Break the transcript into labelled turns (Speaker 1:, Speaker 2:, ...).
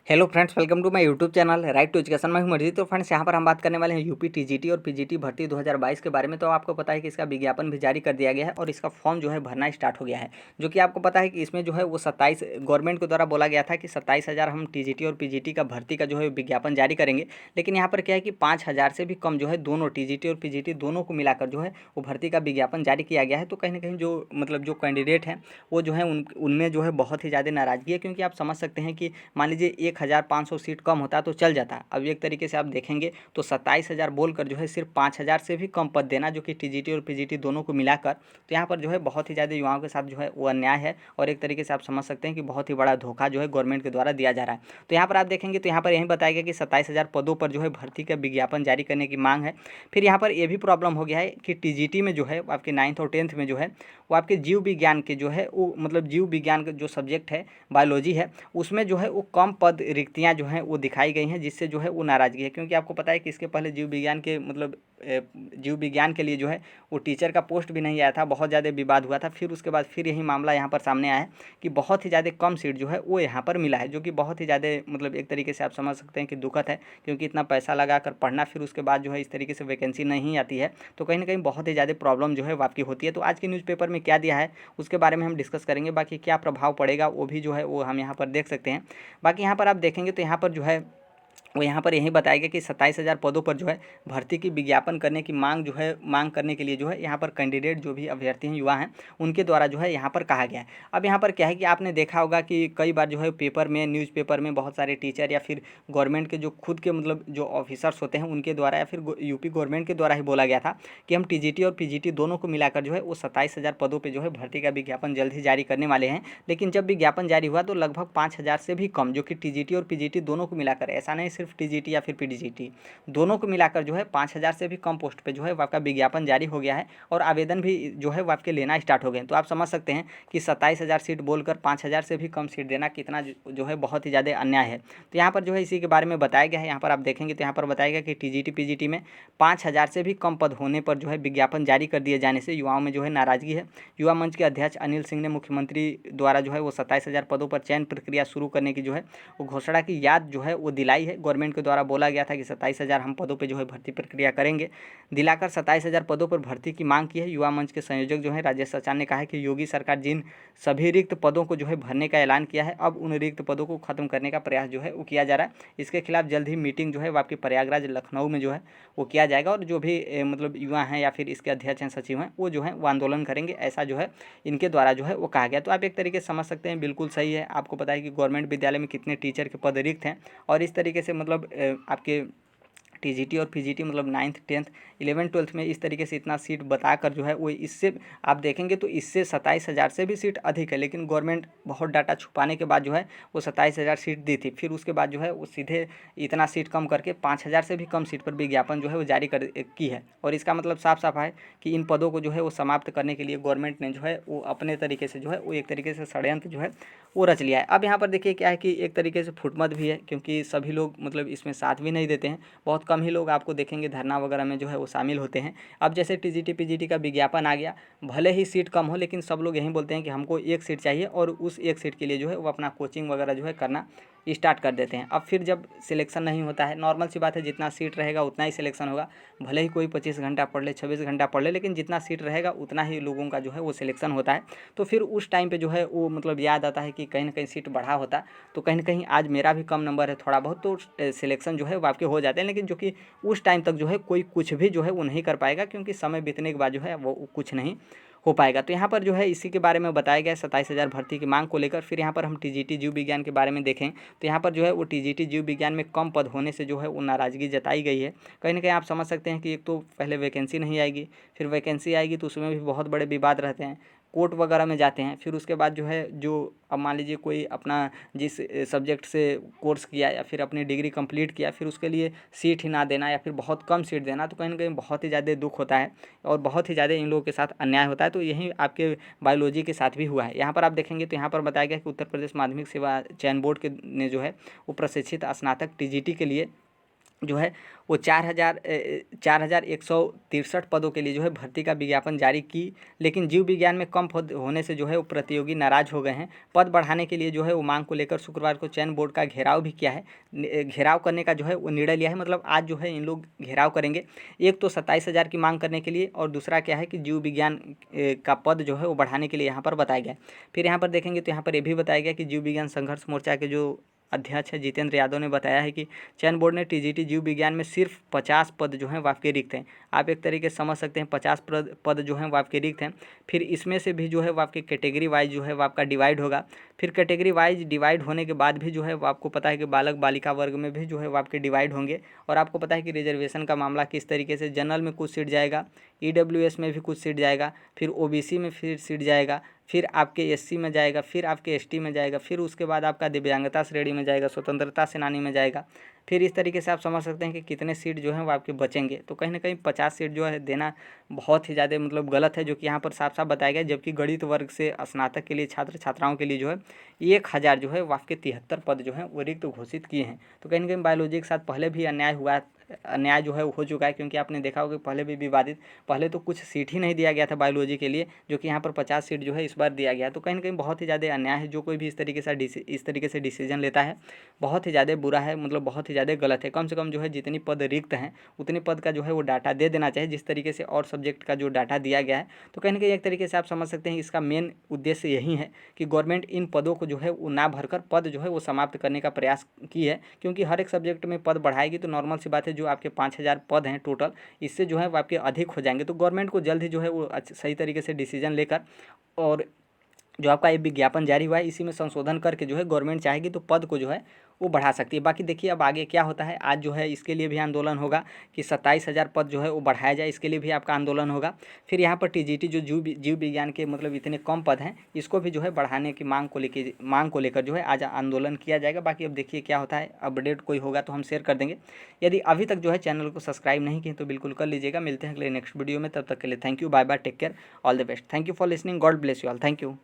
Speaker 1: Hello friends, welcome to my YouTube channel right to education. मैं हूं मर्जी। तो फ्रेंड्स, यहां पर हम बात करने वाले हैं यूपी टीजीटी और पीजीटी भर्ती 2022 के बारे में। तो आपको पता है कि इसका विज्ञापन भी जारी कर दिया गया है और इसका फॉर्म जो है भरना स्टार्ट हो गया है। जो कि आपको पता है कि इसमें जो है वो 27 गवर्नमेंट के द्वारा बोला गया था कि 27,000 हम टीजीटी और पीजीटी का भर्ती का जो है विज्ञापन जारी करेंगे। लेकिन यहाँ पर क्या है कि 5,000 से भी कम जो है दोनों टीजीटी और पीजीटी दोनों को मिलाकर जो है वो भर्ती का विज्ञापन जारी किया गया है। तो कहीं ना कहीं जो जो कैंडिडेट हैं वो जो है उनमें जो है बहुत ही ज़्यादा नाराज़गी है, क्योंकि आप समझ सकते हैं कि मान लीजिए 1,500 सीट कम होता तो चल जाता। अब एक तरीके से आप देखेंगे तो 27,000 बोलकर जो है सिर्फ 5,000 से भी कम पद देना, जो कि टीजीटी और पीजीटी दोनों को मिलाकर, तो यहाँ पर जो है बहुत ही ज़्यादा युवाओं के साथ जो है वो अन्याय है। और एक तरीके से आप समझ सकते हैं कि बहुत ही बड़ा धोखा जो है गवर्नमेंट के द्वारा दिया जा रहा है। तो यहाँ पर आप देखेंगे तो यहाँ पर यही बताया गया कि 27,000 पदों पर जो है भर्ती का विज्ञापन जारी करने की मांग है। फिर यहाँ पर यह भी प्रॉब्लम हो गया है कि टीजीटी में जो है आपके 9th और 10th में जो है वो आपके जीव विज्ञान के जो है वो जीव विज्ञान का जो सब्जेक्ट है बायोलॉजी है, उसमें जो है वो कम पद रिक्तियाँ जो हैं वो दिखाई गई हैं, जिससे जो है वो नाराज़गी है। क्योंकि आपको पता है कि इसके पहले जीव विज्ञान के जीव विज्ञान के लिए जो है वो टीचर का पोस्ट भी नहीं आया था, बहुत ज़्यादा विवाद हुआ था। फिर उसके बाद फिर यही मामला यहाँ पर सामने आया है कि बहुत ही ज़्यादा कम सीट जो है वो यहाँ पर मिला है, जो कि बहुत ही ज़्यादा एक तरीके से आप समझ सकते हैं कि दुखद है। क्योंकि इतना पैसा लगा कर पढ़ना, फिर उसके बाद जो है इस तरीके से वैकेंसी नहीं आती है, तो कहीं ना कहीं बहुत ही ज़्यादा प्रॉब्लम जो है वो आपकी होती है। तो आज के न्यूज़पेपर में क्या दिया है उसके बारे में हम डिस्कस करेंगे। बाकी क्या प्रभाव पड़ेगा वो भी जो है वो हम यहाँ पर देख सकते हैं। बाकी यहाँ पर आप देखेंगे तो यहाँ पर जो है वो यहाँ पर यही बताया गया कि 27,000 पदों पर जो है भर्ती की विज्ञापन करने की मांग करने के लिए जो है यहाँ पर कैंडिडेट जो भी अभ्यर्थी हैं, युवा हैं, उनके द्वारा जो है यहाँ पर कहा गया है। अब यहाँ पर क्या है कि आपने देखा होगा कि कई बार जो है पेपर में, न्यूज़पेपर में बहुत सारे टीचर या फिर गवर्नमेंट के जो खुद के जो ऑफिसर्स होते हैं उनके द्वारा या फिर यूपी गवर्नमेंट के द्वारा ही बोला गया था कि हम टीजीटी और पीजीटी दोनों को मिलाकर जो है वो 27,000 पदों पर जो है भर्ती का विज्ञापन जल्द ही जारी करने वाले हैं। लेकिन जब विज्ञापन जारी हुआ तो लगभग 5,000 से भी कम, जो कि टीजीटी और पीजीटी दोनों को मिलाकर, ऐसा नहीं सिर्फ टीजीटी या फिर पीजीटी, दोनों को मिलाकर जो है 5,000 से भी कम पोस्ट पे जो है वो आपका विज्ञापन जारी हो गया है और आवेदन भी जो है वो आपके लेना स्टार्ट हो गए। तो आप समझ सकते हैं कि 27,000 सीट बोलकर 5,000 से भी कम सीट देना कितना जो है बहुत ही ज़्यादा अन्याय है। तो यहाँ पर जो है इसी के बारे में बताया गया है। यहाँ पर आप देखेंगे तो यहाँ पर बताया गया कि टीजीटी पीजीटी में 5,000 से भी कम पद होने पर जो है विज्ञापन जारी कर दिए जाने से युवाओं में जो है नाराजगी है। युवा मंच के अध्यक्ष अनिल सिंह ने मुख्यमंत्री द्वारा जो है वो 27,000 पदों पर चयन प्रक्रिया शुरू करने की जो है वो घोषणा की याद जो है वो दिलाई है। गवर्नमेंट के द्वारा बोला गया था कि 27,000 हम पदों पे जो है भर्ती प्रक्रिया करेंगे, दिलाकर 27,000 पदों पर भर्ती की मांग की है। युवा मंच के संयोजक जो है राजेश सचान ने कहा है कि योगी सरकार जिन सभी रिक्त पदों को जो है भरने का ऐलान किया है, अब उन रिक्त पदों को खत्म करने का प्रयास जो है वो किया जा रहा है। इसके खिलाफ जल्द ही मीटिंग जो है वो आपकी प्रयागराज लखनऊ में जो है वो किया जाएगा और जो भी युवा हैं या फिर इसके अध्यक्ष हैं, सचिव हैं, वो जो है वो आंदोलन करेंगे, ऐसा जो है इनके द्वारा जो है वो कहा गया। तो आप एक तरीके से समझ सकते हैं, बिल्कुल सही है। आपको पता है कि गवर्नमेंट विद्यालय में कितने टीचर के पद रिक्त हैं और इस तरीके से आपके टीजीटी और PGT 9th 10th 11th 12th में इस तरीके से इतना सीट बताकर जो है वो, इससे आप देखेंगे तो इससे 27,000 से भी सीट अधिक है। लेकिन गवर्नमेंट बहुत डाटा छुपाने के बाद जो है वो 27,000 सीट दी थी। फिर उसके बाद जो है वो सीधे इतना सीट कम करके 5,000 से भी कम सीट पर विज्ञापन जो है वो जारी कर की है। और इसका मतलब साफ साफ है कि इन पदों को जो है वो समाप्त करने के लिए गवर्नमेंट ने जो है वो अपने तरीके से जो है वो एक तरीके से षड्यंत्र जो है वो रच लिया है। अब यहाँ पर देखिए क्या है कि एक तरीके से फुटमत भी है, क्योंकि सभी लोग इसमें साथ भी नहीं देते हैं। बहुत कम ही लोग आपको देखेंगे धरना वगैरह में जो है वो शामिल होते हैं। अब जैसे टीजीटी पीजीटी का विज्ञापन आ गया, भले ही सीट कम हो, लेकिन सब लोग यही बोलते हैं कि हमको एक सीट चाहिए और उस एक सीट के लिए जो है वो अपना कोचिंग वगैरह जो है करना स्टार्ट कर देते हैं। अब फिर जब सिलेक्शन नहीं होता है, नॉर्मल सी बात है, जितना सीट रहेगा उतना ही सिलेक्शन होगा। भले ही कोई 25 घंटा पढ़ ले, 26 घंटा पढ़ ले, लेकिन जितना सीट रहेगा उतना ही लोगों का जो है वो सिलेक्शन होता है। तो फिर उस टाइम पे जो है वो याद आता है कि कहीं ना कहीं सीट बढ़ा होता तो कहीं ना कहीं आज मेरा भी कम नंबर है थोड़ा बहुत, तो सिलेक्शन जो है वो आपके हो जाते हैं। लेकिन जो कि उस टाइम तक जो है कोई कुछ भी जो है वो नहीं कर पाएगा, क्योंकि समय बीतने के बाद जो है वो कुछ नहीं हो पाएगा। तो यहाँ पर जो है इसी के बारे में बताया गया 27,000 भर्ती की मांग को लेकर। फिर यहाँ पर हम टीजीटी जीव विज्ञान के बारे में देखें तो यहाँ पर जो है वो टीजीटी जीव विज्ञान में कम पद होने से जो है वो नाराज़गी जताई गई है। कहीं ना कहीं आप समझ सकते हैं कि एक तो पहले वैकेंसी नहीं आएगी, फिर वैकेंसी आएगी तो उसमें भी बहुत बड़े विवाद रहते हैं, कोर्ट वगैरह में जाते हैं। फिर उसके बाद जो है अब मान लीजिए कोई अपना जिस सब्जेक्ट से कोर्स किया या फिर अपनी डिग्री कंप्लीट किया, फिर उसके लिए सीट ही ना देना या फिर बहुत कम सीट देना, तो कहीं ना कहीं बहुत ही ज़्यादा दुख होता है और बहुत ही ज़्यादा इन लोगों के साथ अन्याय होता है। तो यही आपके बायोलॉजी के साथ भी हुआ है। यहाँ पर आप देखेंगे तो यहाँ पर बताया गया कि उत्तर प्रदेश माध्यमिक सेवा चयन बोर्ड के ने जो है वो प्रशिक्षित स्नातक टीजीटी के लिए जो है वो 4,163 पदों के लिए जो है भर्ती का विज्ञापन जारी की, लेकिन जीव विज्ञान में कम पद होने से जो है वो प्रतियोगी नाराज हो गए हैं। पद बढ़ाने के लिए जो है वो मांग को लेकर शुक्रवार को चयन बोर्ड का घेराव भी किया है, घेराव करने का जो है वो निर्णय लिया है। मतलब आज जो है इन लोग घेराव करेंगे। एक तो 27,000 की मांग करने के लिए, और दूसरा क्या है कि जीव विज्ञान का पद जो है वो बढ़ाने के लिए यहाँ पर बताया गया। फिर यहाँ पर देखेंगे तो यहाँ पर ये भी बताया गया कि जीव विज्ञान संघर्ष मोर्चा के जो अध्यक्ष है जितेंद्र यादव ने बताया है कि चयन बोर्ड ने टीजीटी जीव विज्ञान में सिर्फ 50 पद जो हैं वो आपके रिक्त हैं। आप एक तरीके से समझ सकते हैं 50 पद जो हैं वो आपके रिक्त हैं। फिर इसमें से भी जो है वो आपके कैटेगरी वाइज जो है वो आपका डिवाइड होगा। फिर कैटेगरी वाइज डिवाइड होने के बाद भी जो है वो आपको पता है कि बालक बालिका वर्ग में भी जो है वो आपके डिवाइड होंगे। और आपको पता है कि रिजर्वेशन का मामला किस तरीके से, जनरल में कुछ सीट जाएगा, ईडब्ल्यूएस में भी कुछ सीट जाएगा, फिर ओबीसी में फिर सीट जाएगा, फिर आपके एससी में जाएगा, फिर आपके एसटी में जाएगा, फिर उसके बाद आपका दिव्यांगता श्रेणी में जाएगा, स्वतंत्रता सेनानी में जाएगा। फिर इस तरीके से आप समझ सकते हैं कि कितने सीट जो हैं वो आपके बचेंगे। तो कहीं ना कहीं 50 सीट जो है देना बहुत ही ज़्यादा मतलब गलत है, जो कि यहाँ पर साफ साफ बताया गया। जबकि गणित वर्ग से स्नातक के लिए छात्र छात्राओं के लिए जो है 1,000 जो है वो आपके 73 पद जो हैं वो रिक्त घोषित किए हैं। तो कहीं ना कहीं बायोलॉजी के साथ पहले भी अन्याय जो है हो चुका है, क्योंकि आपने देखा होगा पहले भी विवादित, पहले तो कुछ सीट ही नहीं दिया गया था बायोलॉजी के लिए, जो कि यहाँ पर 50 सीट जो है इस बार दिया गया। तो कहीं ना कहीं बहुत ही ज़्यादा अन्याय है। जो कोई भी इस तरीके से डिसीजन लेता है बहुत ही ज़्यादा बुरा है, मतलब बहुत ही ज़्यादा गलत है। कम से कम जो है जितनी पद रिक्त हैं उतनी पद का जो है वो डाटा दे देना चाहिए, जिस तरीके से और सब्जेक्ट का जो डाटा दिया गया है। तो कहीं ना कहीं एक तरीके से आप समझ सकते हैं इसका मेन उद्देश्य यही है कि गवर्नमेंट इन पदों को जो है वो ना भरकर पद जो है वो समाप्त करने का प्रयास की है। क्योंकि हर एक सब्जेक्ट में पद बढ़ाएगी तो नॉर्मल सी बात है, जो आपके 5,000 पद हैं टोटल, इससे जो है वो आपके अधिक हो जाएंगे। तो गवर्नमेंट को जल्द ही जो है वो सही तरीके से डिसीजन लेकर, और जो आपका ये विज्ञापन जारी हुआ है इसी में संशोधन करके जो है गवर्नमेंट चाहेगी तो पद को जो है वो बढ़ा सकती है। बाकी देखिए अब आगे क्या होता है। आज जो है इसके लिए भी आंदोलन होगा कि 27,000 पद जो है वो बढ़ाया जाए, इसके लिए भी आपका आंदोलन होगा। फिर यहाँ पर टीजीटी जो जीव विज्ञान के मतलब इतने कम पद हैं, इसको भी जो है बढ़ाने की मांग को लेकर जो है आज आंदोलन किया जाएगा। बाकी अब देखिए क्या होता है, अपडेट कोई होगा तो हम शेयर कर देंगे। यदि अभी तक जो है चैनल को सब्सक्राइब नहीं किए तो बिल्कुल कर लीजिएगा। मिलते हैं अगले नेक्स्ट वीडियो में, तब तक के लिए thank you, bye bye, take care, all the best. Thank you for listening, God bless you all, thank you.